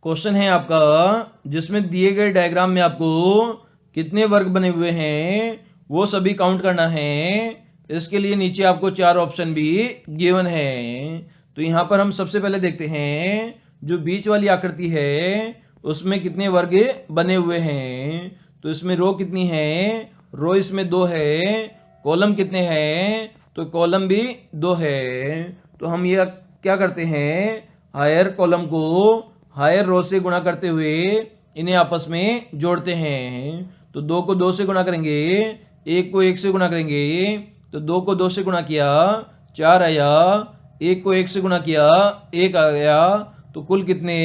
Question है आपका जिसमें दिए गए डायग्राम में आपको कितने वर्ग बने हुए हैं वो सभी काउंट करना है। इसके लिए नीचे आपको 4 ऑप्शन भी गिवन है। तो यहाँ पर हम सबसे पहले देखते हैं जो बीच वाली आकृति है उसमें कितने वर्ग बने हुए हैं। तो इसमें रो कितनी है, रो इसमें 2 है। कॉलम कितने हैं, तो कॉलम भी 2 है। तो हम यह क्या करते हैं, हायर कॉलम को हायर रो से गुणा करते हुए इन्हें आपस में जोड़ते हैं। तो 2 को 2 से गुणा करेंगे, 1 को 1 से गुणा करेंगे। तो 2 को 2 से गुणा किया 4 आया, 1 को 1 से गुणा किया 1 आ गया। तो कुल कितने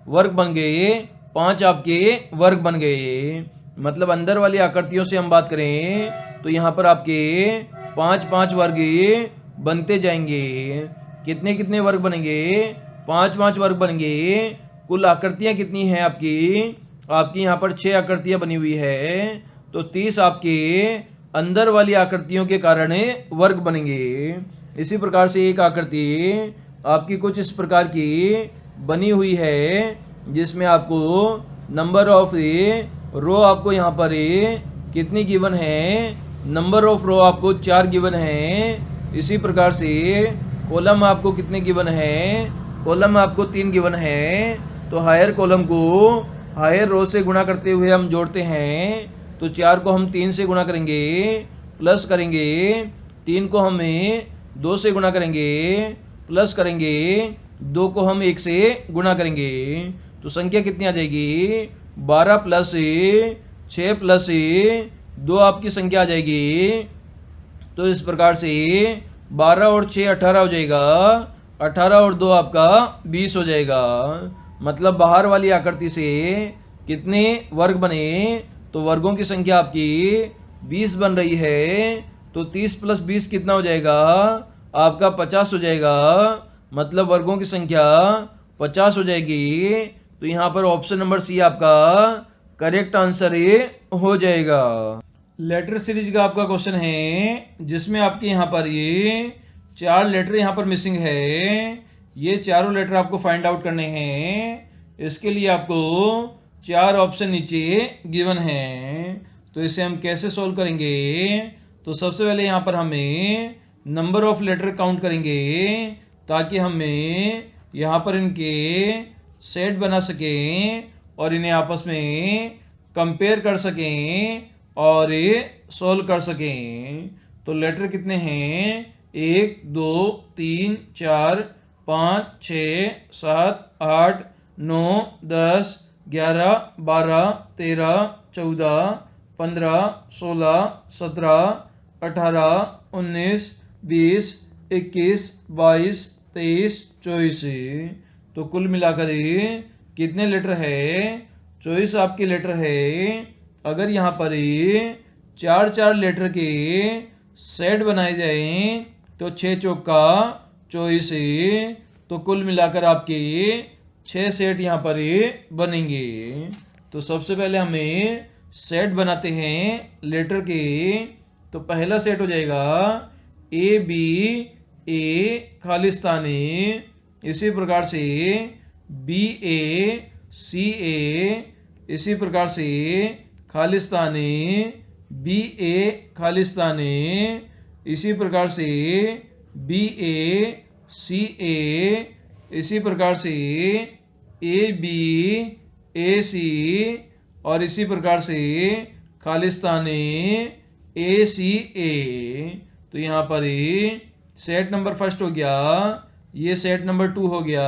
वर्ग बन गए, 5 आपके वर्ग बन गए। मतलब अंदर वाली आकृतियों से हम बात करें तो यहाँ पर आपके 5 वर्ग बनते जाएंगे। कितने कितने वर्ग बनेंगे, 5 वर्ग बनेंगे। कुल आकृतियां कितनी हैं आपकी यहाँ पर 6 आकृतियां बनी हुई है। तो 30 आपके अंदर वाली आकृतियों के कारण वर्ग बनेंगे। इसी प्रकार से एक आकृति आपकी कुछ इस प्रकार की बनी हुई है जिसमें आपको नंबर ऑफ रो आपको यहाँ पर कितनी गिवन है, नंबर ऑफ रो आपको 4 गिवन है। इसी प्रकार से कॉलम आपको कितने गिवन है, कॉलम आपको 3 गिवन है। तो हायर कॉलम को हायर रो से गुणा करते हुए हम जोड़ते हैं। तो 4 को हम 3 से गुणा करेंगे, प्लस करेंगे 3 को हम 2 से गुणा करेंगे, प्लस करेंगे 2 को हम 1 से गुणा करेंगे। तो संख्या कितनी आ जाएगी, 12 प्लस 6 प्लस 2 आपकी संख्या आ जाएगी। तो इस प्रकार से 12 और 6 18 हो जाएगा, 18 और 2 आपका 20 हो जाएगा। मतलब बाहर वाली आकृति से कितने वर्ग बने, तो वर्गों की संख्या आपकी 20 बन रही है। तो 30 प्लस 20 कितना हो जाएगा, आपका 50 हो जाएगा। मतलब वर्गों की संख्या 50 हो जाएगी। तो यहाँ पर ऑप्शन नंबर सी आपका करेक्ट आंसर हो जाएगा। लेटर सीरीज का आपका क्वेश्चन है जिसमें आपके यहाँ पर ये 4 लेटर यहाँ पर मिसिंग है। ये चारों लेटर आपको फाइंड आउट करने हैं। इसके लिए आपको 4 ऑप्शन नीचे गिवन है। तो इसे हम कैसे सॉल्व करेंगे, तो सबसे पहले यहाँ पर हमें नंबर ऑफ लेटर काउंट करेंगे ताकि हमें यहाँ पर इनके सेट बना सकें और इन्हें आपस में कंपेयर कर सकें और ये सॉल्व कर सकें। तो लेटर कितने हैं, 1 2 3 4 5 6 7 8 9 10 11 12 13 14 15 16 17 18 19 20 21 22 23 24। तो कुल मिलाकर कितने लेटर है, 24 आपके लेटर है। अगर यहाँ पर 4 लेटर के सेट बनाए जाएं तो 6 चौका 24। तो कुल मिलाकर आपके 6 सेट यहाँ पर बनेंगे। तो सबसे पहले हमें सेट बनाते हैं लेटर के। तो पहला सेट हो जाएगा ए बी ए खालिस्तानी। इसी प्रकार से बी ए सी ए, इसी प्रकार से खालिस्तानी बी ए खालिस्तानी। इसी प्रकार से बी ए सी ए, इसी प्रकार से ए बी ए सी और इसी प्रकार से खालिस्तानी ए सी ए। तो यहाँ पर सेट नंबर फर्स्ट हो गया, ये सेट नंबर 2 हो गया,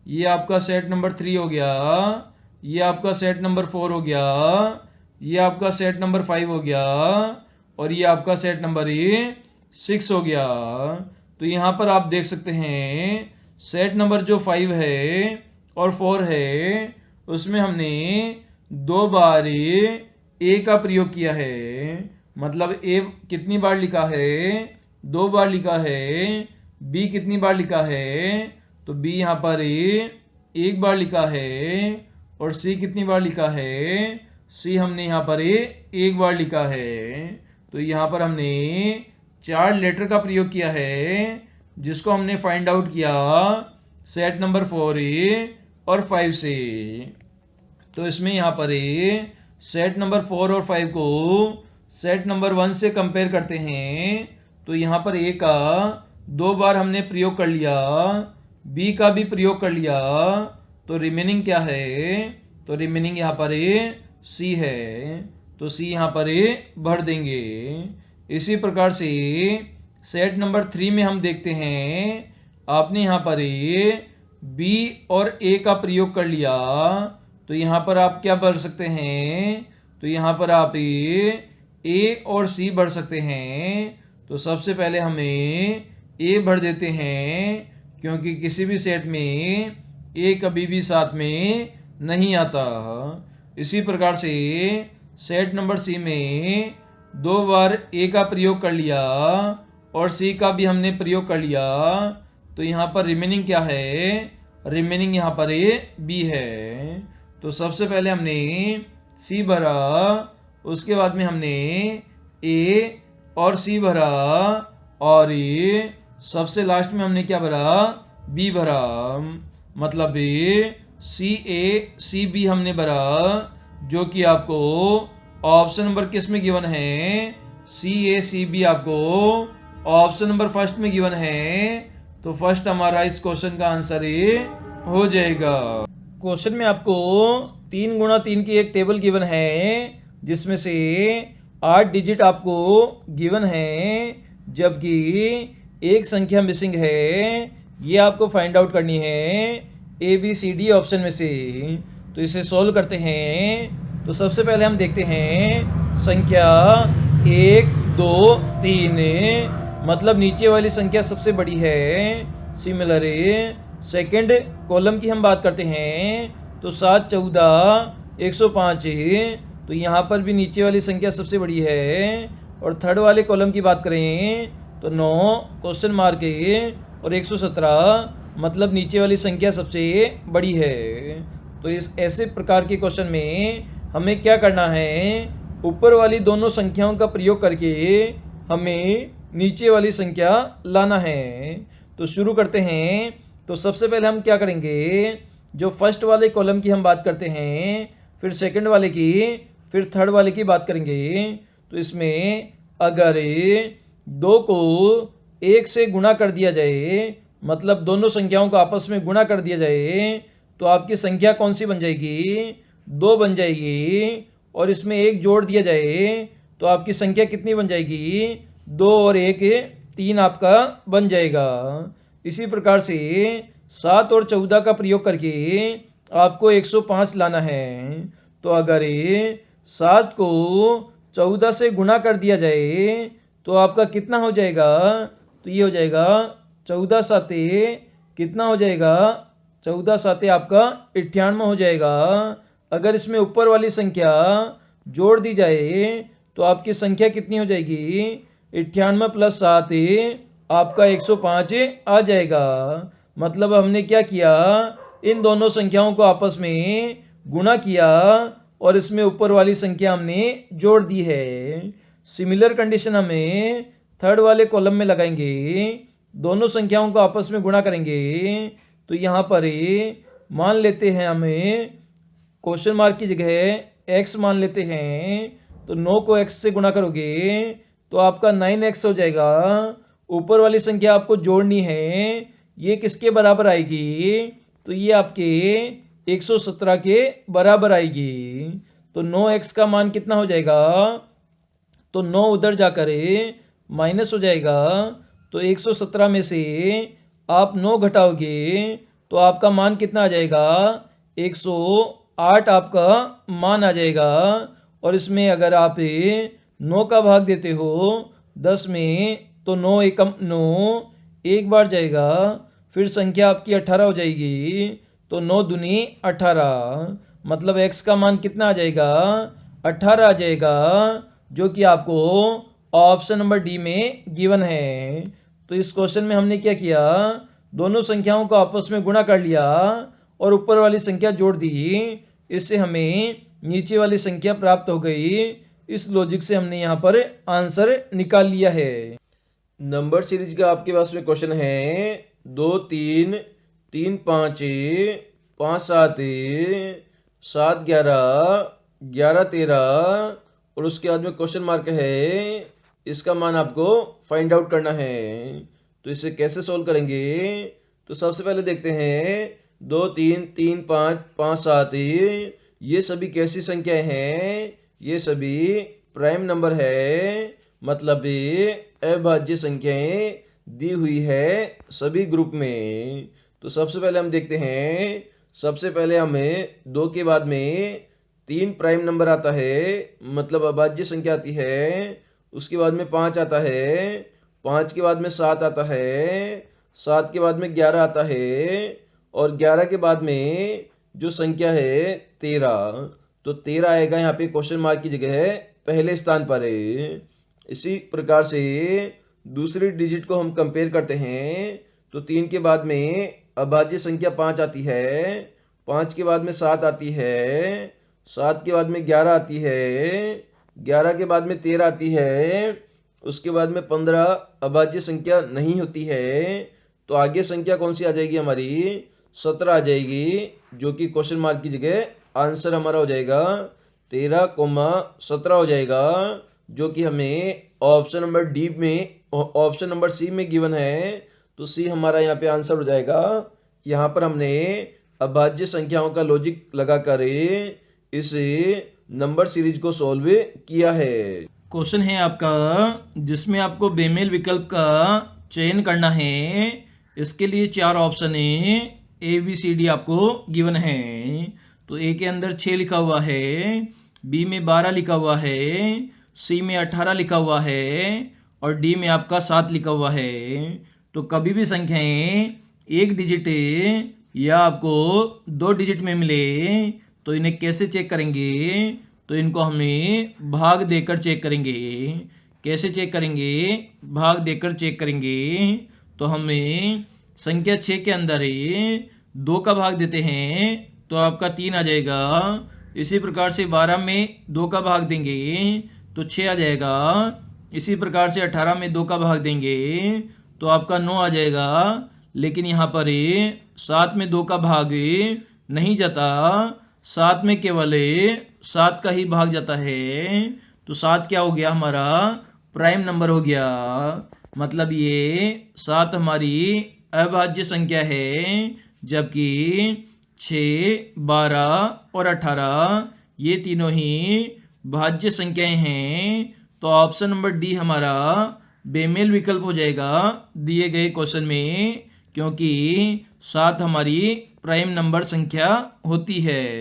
ये आपका सेट नंबर 3 हो गया, ये आपका सेट नंबर 4 हो गया, ये आपका सेट नंबर 5 हो गया और ये आपका सेट नंबर 6 हो गया। तो यहाँ पर आप देख सकते हैं सेट नंबर जो 5 है और 4 है उसमें हमने 2 बार ए का प्रयोग किया है। मतलब ए कितनी बार लिखा है, 2 बार लिखा है। बी कितनी बार लिखा है, तो बी यहाँ पर 1 बार लिखा है। और सी कितनी बार लिखा है, सी हमने यहाँ पर 1 बार लिखा है। तो यहाँ पर हमने 4 लेटर का प्रयोग किया है जिसको हमने फाइंड आउट किया सेट नंबर 4 और 5 से। तो इसमें यहाँ पर सेट नंबर 4 और 5 को सेट नंबर 1 से कंपेयर करते हैं। तो यहाँ पर ए का 2 बार हमने प्रयोग कर लिया, बी का भी प्रयोग कर लिया, तो रिमेनिंग क्या है? तो रिमेनिंग यहाँ पर सी है। तो सी यहाँ पर भर देंगे। इसी प्रकार से सेट नंबर 3 में हम देखते हैं, आपने यहाँ पर बी और ए का प्रयोग कर लिया, तो यहाँ पर आप क्या भर सकते हैं? तो यहाँ पर आप ए और सी भर सकते हैं। तो सबसे पहले हमें ए भर देते हैं, क्योंकि किसी भी सेट में ए कभी भी साथ में नहीं आता। इसी प्रकार से सेट नंबर सी में 2 बार ए का प्रयोग कर लिया और सी का भी हमने प्रयोग कर लिया, तो यहाँ पर रिमेनिंग क्या है? रिमेनिंग यहाँ पर बी है। तो सबसे पहले हमने सी भरा, उसके बाद में हमने ए और सी भरा, और सबसे लास्ट में हमने क्या भरा? बी भरा। मतलब सी ए सी बी हमने भरा, जो कि आपको ऑप्शन नंबर किस में गिवन है? सी ए सी बी आपको ऑप्शन नंबर फर्स्ट में गिवन है। तो फर्स्ट हमारा इस क्वेश्चन का आंसर हो जाएगा। क्वेश्चन में आपको 3 गुणा 3 की एक टेबल गिवन है, जिसमें से 8 डिजिट आपको गिवन है, जबकि एक संख्या मिसिंग है। ये आपको फाइंड आउट करनी है A B C D option में से। तो इसे सॉल्व करते हैं। तो सबसे पहले हम देखते हैं संख्या 1 2 3, मतलब नीचे वाली संख्या सबसे बड़ी है। सिमिलर सेकंड कॉलम की हम बात करते हैं, तो 7 14 105, तो यहाँ पर भी नीचे वाली संख्या सबसे बड़ी है। और थर्ड वाले कॉलम की बात करें तो 9 क्वेश्चन मार्क और 117, मतलब नीचे वाली संख्या सबसे बड़ी है। तो इस ऐसे प्रकार के क्वेश्चन में हमें क्या करना है? ऊपर वाली दोनों संख्याओं का प्रयोग करके हमें नीचे वाली संख्या लाना है। तो शुरू करते हैं। तो सबसे पहले हम क्या करेंगे? जो फर्स्ट वाले कॉलम की हम बात करते हैं, फिर सेकंड वाले की, फिर थर्ड वाले की बात करेंगे। तो इसमें अगर 2 को 1 से गुणा कर दिया जाए, मतलब दोनों संख्याओं को आपस में गुणा कर दिया जाए, तो आपकी संख्या कौन सी बन जाएगी? 2 बन जाएगी। और इसमें 1 जोड़ दिया जाए तो आपकी संख्या कितनी बन जाएगी? 2 और 1 3 आपका बन जाएगा। इसी प्रकार से 7 और 14 का प्रयोग करके आपको 105 लाना है। तो अगर 7 को 14 से गुणा कर दिया जाए तो आपका कितना हो जाएगा? तो ये हो जाएगा 14 साते कितना हो जाएगा? 14 साते आपका 98 हो जाएगा। अगर इसमें ऊपर वाली संख्या जोड़ दी जाए तो आपकी संख्या कितनी हो जाएगी? 98 प्लस 7 आपका 105 आ जाएगा। मतलब हमने क्या किया? इन दोनों संख्याओं को आपस में गुणा किया और इसमें ऊपर वाली संख्या हमने जोड़ दी है। सिमिलर कंडीशन हमें थर्ड वाले कॉलम में लगाएंगे। दोनों संख्याओं को आपस में गुणा करेंगे। तो यहाँ पर मान लेते हैं, हमें क्वेश्चन मार्क की जगह x मान लेते हैं। तो 9 को x से गुणा करोगे तो आपका 9x हो जाएगा। ऊपर वाली संख्या आपको जोड़नी है, ये किसके बराबर आएगी? तो ये आपके 117 के बराबर आएगी। तो 9x का मान कितना हो जाएगा? तो 9 उधर जाकर माइनस हो जाएगा। तो 117 में से आप 9 घटाओगे तो आपका मान कितना आ जाएगा? 108 आपका मान आ जाएगा। और इसमें अगर आप 9 का भाग देते हो 10 में, तो 9 एकम 9 एक बार जाएगा, फिर संख्या आपकी 18 हो जाएगी। तो 9 दूनी 18, मतलब x का मान कितना आ जाएगा? 18 आ जाएगा, जो कि आपको ऑप्शन नंबर डी में गिवन है। तो इस क्वेश्चन में हमने क्या किया? दोनों संख्याओं को आपस में गुणा कर लिया और ऊपर वाली संख्या जोड़ दी। इससे हमें नीचे वाली संख्या प्राप्त हो गई। इस लॉजिक से हमने यहाँ पर आंसर निकाल लिया है। नंबर सीरीज का आपके पास में क्वेश्चन है 2 3 3 5 5 7 7 11 11 13 और उसके बाद में क्वेश्चन मार्क है, इसका मान आपको फाइंड आउट करना है। तो इसे कैसे सोल्व करेंगे? तो सबसे पहले देखते हैं 2 3 3 5 5 7 ये सभी कैसी संख्याएं हैं? ये सभी प्राइम नंबर है, मतलब ये अभाज्य संख्याएं दी हुई है सभी ग्रुप में। तो सबसे पहले हम देखते हैं, सबसे पहले हमें 2 के बाद में 3 प्राइम नंबर आता है, मतलब अभाज्य संख्या आती है। उसके बाद में 5 आता है, 5 के बाद में 7 आता है, 7 के बाद में 11 आता है और 11 के बाद में जो संख्या है 13। तो 13 आएगा यहाँ पे क्वेश्चन मार्क की जगह पहले स्थान पर है। इसी प्रकार से दूसरी डिजिट को हम कंपेयर करते हैं। तो 3 के बाद में अभाज्य संख्या 5 आती है, 5 के बाद में 7 आती है, 7 के बाद में 11 आती है, 11 के बाद में 13 आती है, उसके बाद में 15 अभाज्य संख्या नहीं होती है। तो आगे संख्या कौन सी आ जाएगी हमारी? 17 आ जाएगी, जो कि क्वेश्चन मार्क की जगह आंसर हमारा हो जाएगा 13,17 हो जाएगा, जो कि हमें ऑप्शन नंबर डी में, ऑप्शन नंबर सी में गिवन है। तो सी हमारा यहाँ पे आंसर हो जाएगा। यहाँ पर हमने अभाज्य संख्याओं का लॉजिक लगाकर इस नंबर सीरीज को सॉल्व किया है। क्वेश्चन है आपका जिसमें आपको बेमेल विकल्प का चयन करना है। इसके लिए 4 ऑप्शन है, ए बी सी डी आपको गिवन है। तो ए के अंदर 6 लिखा हुआ है, बी में 12 लिखा हुआ है, सी में 18 लिखा हुआ है और डी में आपका 7 लिखा हुआ है। तो कभी भी संख्याएं एक डिजिट या आपको 2 डिजिट में मिले तो इन्हें कैसे चेक करेंगे? तो इनको हमें भाग देकर चेक करेंगे। कैसे चेक करेंगे? भाग देकर चेक करेंगे। तो हमें संख्या 6 के अंदर 2 का भाग देते हैं तो आपका 3 आ जाएगा। इसी प्रकार से 12 में 2 का भाग देंगे तो 6 आ जाएगा। इसी प्रकार से 18 में 2 का भाग देंगे तो आपका 9 आ जाएगा। लेकिन यहाँ पर 7 में 2 का भाग नहीं जाता, 7 में केवल 7 का ही भाग जाता है। तो 7 क्या हो गया? हमारा प्राइम नंबर हो गया। मतलब ये 7 हमारी अभाज्य संख्या है, जबकि 6, 12 और 18 ये तीनों ही भाज्य संख्याएं हैं। तो ऑप्शन नंबर डी हमारा बेमेल विकल्प हो जाएगा दिए गए क्वेश्चन में, क्योंकि 7 हमारी प्राइम नंबर संख्या होती है।